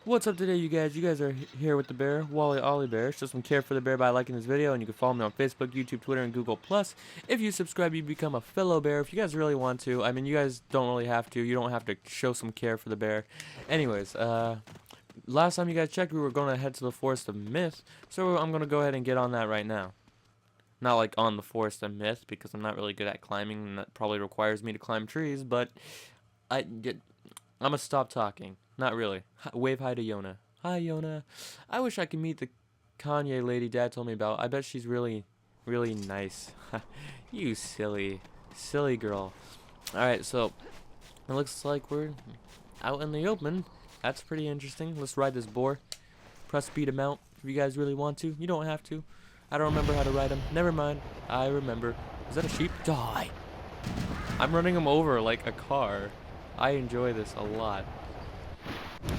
What's up today, you guys? You guys are here with the bear, WallyAliBear. Show some care for the bear by liking this video, and you can follow me on Facebook, YouTube, Twitter, and Google+. If you subscribe, you become a fellow bear. If you guys really want to, I mean, you guys don't really have to. You don't have to show some care for the bear. Anyways, last time you guys checked, we were going to head to the Forest of Myth, so I'm going to go ahead and get on that right now. Not like on the Forest of Myth, because I'm not really good at climbing, and that probably requires me to climb trees, but I'm going to stop talking. Not really. Wave hi to Yona. Hi, Yona. I wish I could meet the Kanye lady Dad told me about. I bet she's really, really nice. You silly girl. Alright, so it looks like we're out in the open. That's pretty interesting. Let's ride this boar. Press B to mount if you guys really want to. You don't have to. I don't remember how to ride him. Never mind. I remember. Is that a sheep? Die. I'm running him over like a car. I enjoy this a lot.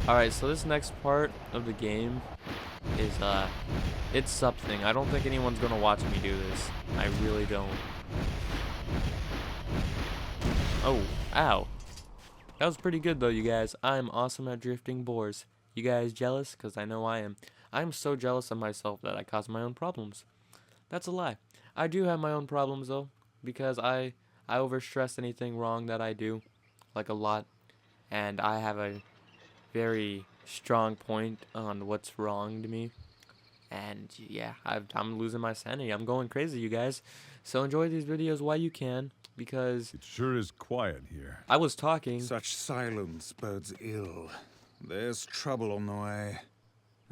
Alright, so this next part of the game is, it's something. I don't think anyone's gonna watch me do this. I really don't. Oh, ow. That was pretty good though, you guys. I'm awesome at drifting boars. You guys jealous? Because I know I am. I'm so jealous of myself that I cause my own problems. That's a lie. I do have my own problems though, because I overstress anything wrong that I do, like a lot. And I have a very strong point on what's wrong to me, and yeah, I'm losing my sanity. I'm going crazy, you guys. So enjoy these videos while you can, because it sure is quiet here. I was talking. Such silence bodes ill. There's trouble on the way.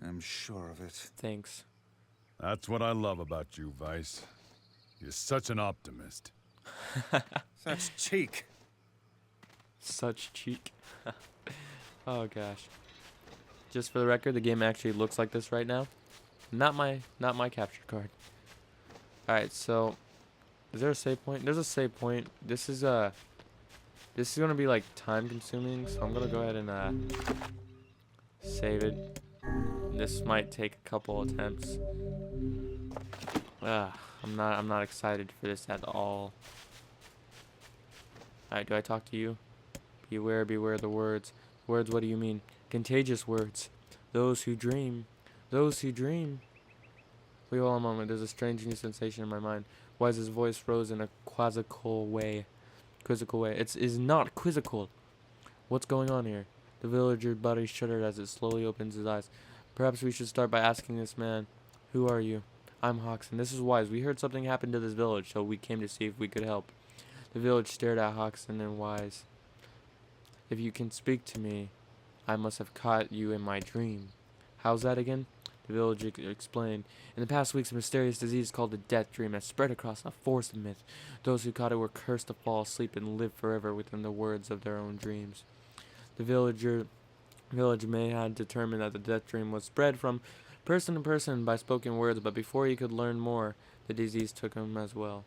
I'm sure of it. Thanks. That's what I love about you, Vice. You're such an optimist. Such cheek. Such cheek. Oh gosh. Just for the record, the game actually looks like this right now. Not my capture card. Alright, so is there a save point? There's a save point. This is gonna be like time consuming, so I'm gonna go ahead and save it. This might take a couple attempts. I'm not excited for this at all. Alright, do I talk to you? Beware the words. Words, what do you mean? Contagious words. Those who dream. Those who dream. Wait a moment. There's a strange new sensation in my mind. Wise's voice rose in a quizzical way. It is not quizzical. What's going on here? The villager's body shuddered as it slowly opens his eyes. Perhaps we should start by asking this man, who are you? I'm Hawks, and this is Wise. We heard something happened to this village, so we came to see if we could help. The village stared at Hawks and then Wise. If you can speak to me, I must have caught you in my dream. How's that again? The villager explained. In the past weeks, a mysterious disease called the death dream has spread across the Forest of Myth. Those who caught it were cursed to fall asleep and live forever within the words of their own dreams. The village may have determined that the death dream was spread from person to person by spoken words, but before he could learn more, the disease took him as well.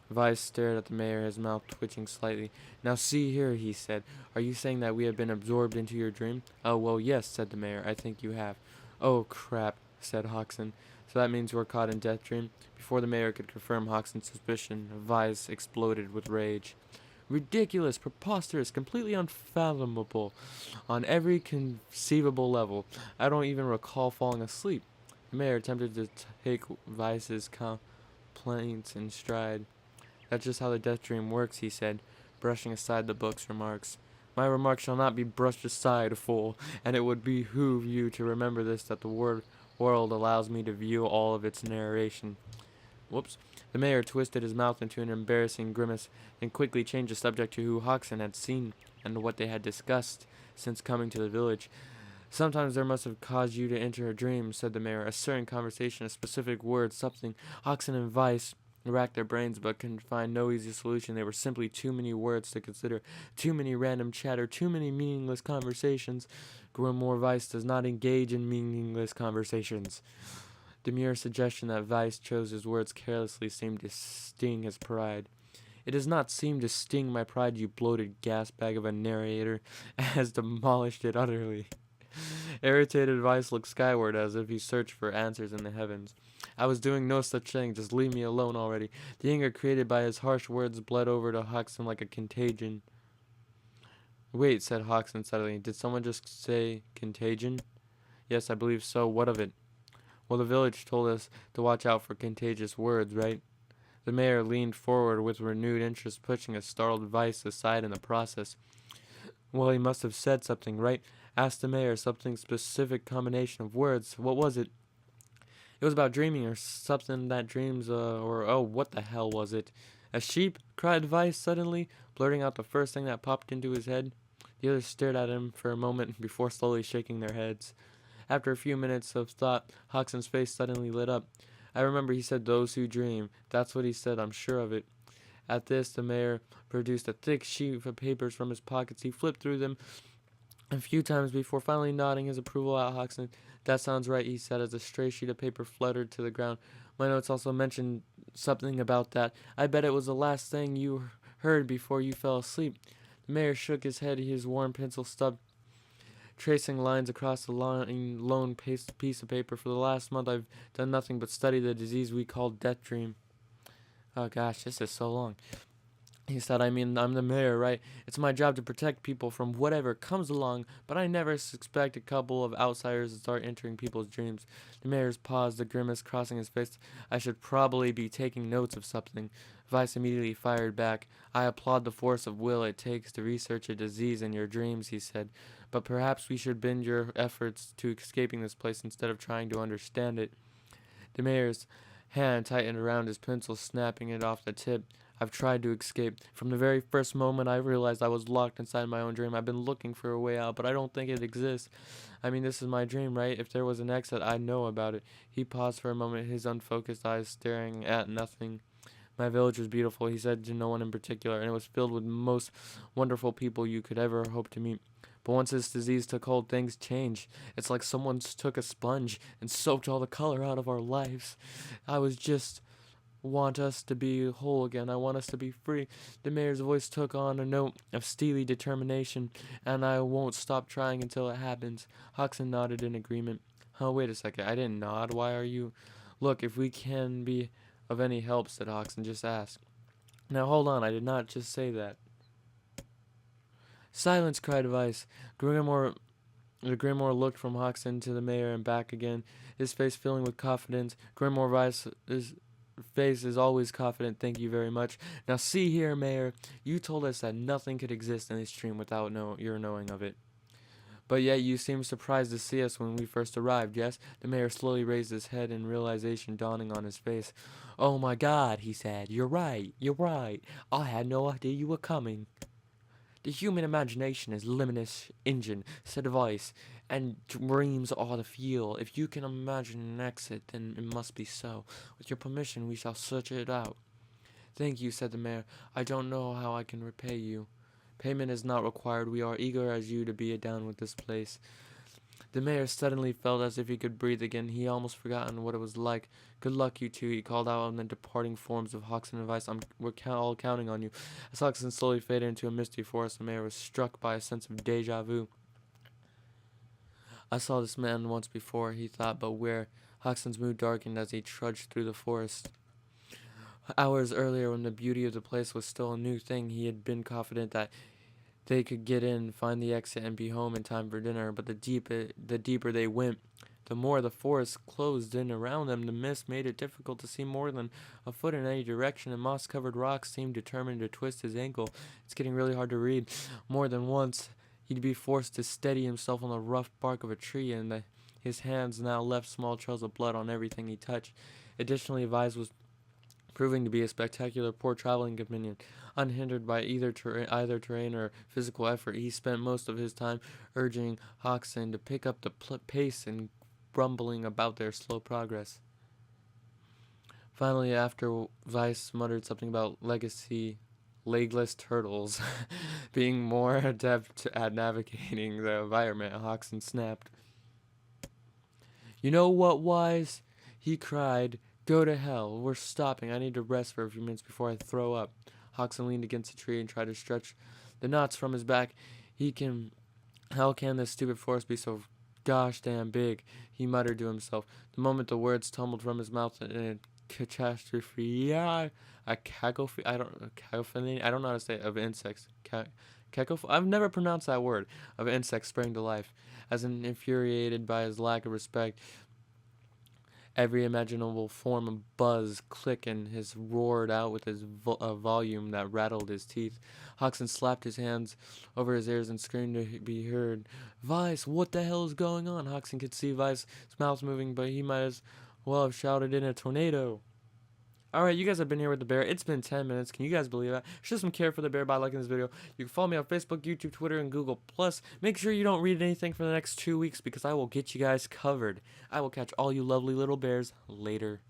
Vice stared at the mayor, his mouth twitching slightly. Now see here, he said. Are you saying that we have been absorbed into your dream? Oh, well, yes, said the mayor. I think you have. Oh, crap, said Hoxton. So that means we're caught in death dream? Before the mayor could confirm Hoxton's suspicion, Vice exploded with rage. Ridiculous, preposterous, completely unfathomable on every conceivable level. I don't even recall falling asleep. The mayor attempted to take Vice's complaints in stride. That's just how the death dream works, he said, brushing aside the book's remarks. My remarks shall not be brushed aside, fool, and it would behoove you to remember this, that the world allows me to view all of its narration. Whoops. The mayor twisted his mouth into an embarrassing grimace and quickly changed the subject to who Hoxton had seen and what they had discussed since coming to the village. Sometimes there must have caused you to enter a dream, said the mayor. A certain conversation, a specific word, something. Hoxton and Vice racked their brains but couldn't find no easy solution. There were simply too many words to consider, too many random chatter, too many meaningless conversations. Grimoire Vice does not engage in meaningless conversations. The mere suggestion that Vice chose his words carelessly seemed to sting his pride. It does not seem to sting my pride, you bloated gas bag of a narrator, has demolished it utterly. Irritated Vice looked skyward as if he searched for answers in the heavens. I was doing no such thing, just leave me alone already. The anger created by his harsh words bled over to Hoxton like a contagion. Wait, said Hoxton suddenly. Did someone just say contagion? Yes, I believe so. What of it? Well, the village told us to watch out for contagious words, right? The mayor leaned forward with renewed interest, pushing a startled Vice aside in the process. Well, he must have said something, right? Asked the mayor, something specific combination of words. What was it? It was about dreaming or something that dreams, or oh, what the hell was it? A sheep? Cried Vice suddenly, blurting out the first thing that popped into his head. The others stared at him for a moment before slowly shaking their heads. After a few minutes of thought, Hoxton's face suddenly lit up. I remember he said those who dream. That's what he said, I'm sure of it. At this, the mayor produced a thick sheet of papers from his pockets. He flipped through them a few times before finally nodding his approval at Hoxton. That sounds right, he said as a stray sheet of paper fluttered to the ground. My notes also mentioned something about that. I bet it was the last thing you heard before you fell asleep. The mayor shook his head, his worn pencil stub tracing lines across the lone piece of paper. For the last month, I've done nothing but study the disease we call death dream. Oh gosh, this is so long. He said, I mean, I'm the mayor, right? It's my job to protect people from whatever comes along, but I never expect a couple of outsiders to start entering people's dreams. The mayor's paused, a grimace crossing his face. I should probably be taking notes of something. Vice immediately fired back. I applaud the force of will it takes to research a disease in your dreams, he said. But perhaps we should bend your efforts to escaping this place instead of trying to understand it. The mayor's hand tightened around his pencil, snapping it off the tip. I've tried to escape. From the very first moment I realized I was locked inside my own dream. I've been looking for a way out, but I don't think it exists. I mean, this is my dream, right? If there was an exit, I'd know about it. He paused for a moment, his unfocused eyes staring at nothing. My village was beautiful, he said to no one in particular, and it was filled with most wonderful people you could ever hope to meet. But once this disease took hold, things changed. It's like someone took a sponge and soaked all the color out of our lives. I was just want us to be whole again. I want us to be free. The mayor's voice took on a note of steely determination, and I won't stop trying until it happens. Hoxton nodded in agreement. Oh, wait a second. I didn't nod. Why are you... Look, if we can be of any help, said Hoxton, just ask. Now, hold on. I did not just say that. Silence, cried Vice. The Grimoire looked from Hoxton to the mayor and back again, his face filling with confidence. Grimoire Vice's face is always confident, thank you very much. Now see here, Mayor, you told us that nothing could exist in this dream without your knowing of it. But yet you seemed surprised to see us when we first arrived, yes? The mayor slowly raised his head in realization dawning on his face. Oh my God, he said, you're right. I had no idea you were coming. The human imagination is limitless engine, said Vice, and dreams are the fuel. If you can imagine an exit, then it must be so. With your permission, we shall search it out. Thank you, said the mayor. I don't know how I can repay you. Payment is not required. We are eager as you to be down with this place. The mayor suddenly felt as if he could breathe again. He almost forgotten what it was like. Good luck, you two, he called out on the departing forms of Hoxton and Vice. We're all counting on you. As Hoxton slowly faded into a misty forest, the mayor was struck by a sense of deja vu. I saw this man once before, he thought, but where? Hoxton's mood darkened as he trudged through the forest. Hours earlier, when the beauty of the place was still a new thing, he had been confident that they could get in, find the exit, and be home in time for dinner. But the deeper they went, the more the forest closed in around them. The mist made it difficult to see more than a foot in any direction, and moss-covered rocks seemed determined to twist his ankle. It's getting really hard to read. More than once, he'd be forced to steady himself on the rough bark of a tree, and his hands now left small trails of blood on everything he touched. Additionally, Vice was proving to be a spectacular poor traveling companion. Unhindered by either terrain or physical effort, he spent most of his time urging Hoxton to pick up the pace and grumbling about their slow progress. Finally, after Vice muttered something about legless turtles being more adept at navigating the environment, Hoxton snapped. You know what, Wise? He cried. Go to hell. We're stopping. I need to rest for a few minutes before I throw up. Hoxton leaned against a tree and tried to stretch the knots from his back. How can this stupid forest be so gosh damn big? He muttered to himself. The moment the words tumbled from his mouth in a cacophony, I don't know how to say it, of insects. I've never pronounced that word, of insects spring to life. As infuriated by his lack of respect, every imaginable form of buzz, click, and his roared out with his volume that rattled his teeth. Hoxton slapped his hands over his ears and screamed to be heard. Vice, what the hell is going on? Hoxton could see Vice's mouth moving, but he might as well have shouted in a tornado. Alright, you guys have been here with the bear. It's been 10 minutes. Can you guys believe that? Show some care for the bear by liking this video. You can follow me on Facebook, YouTube, Twitter, and Google+. Make sure you don't read anything for the next 2 weeks because I will get you guys covered. I will catch all you lovely little bears later.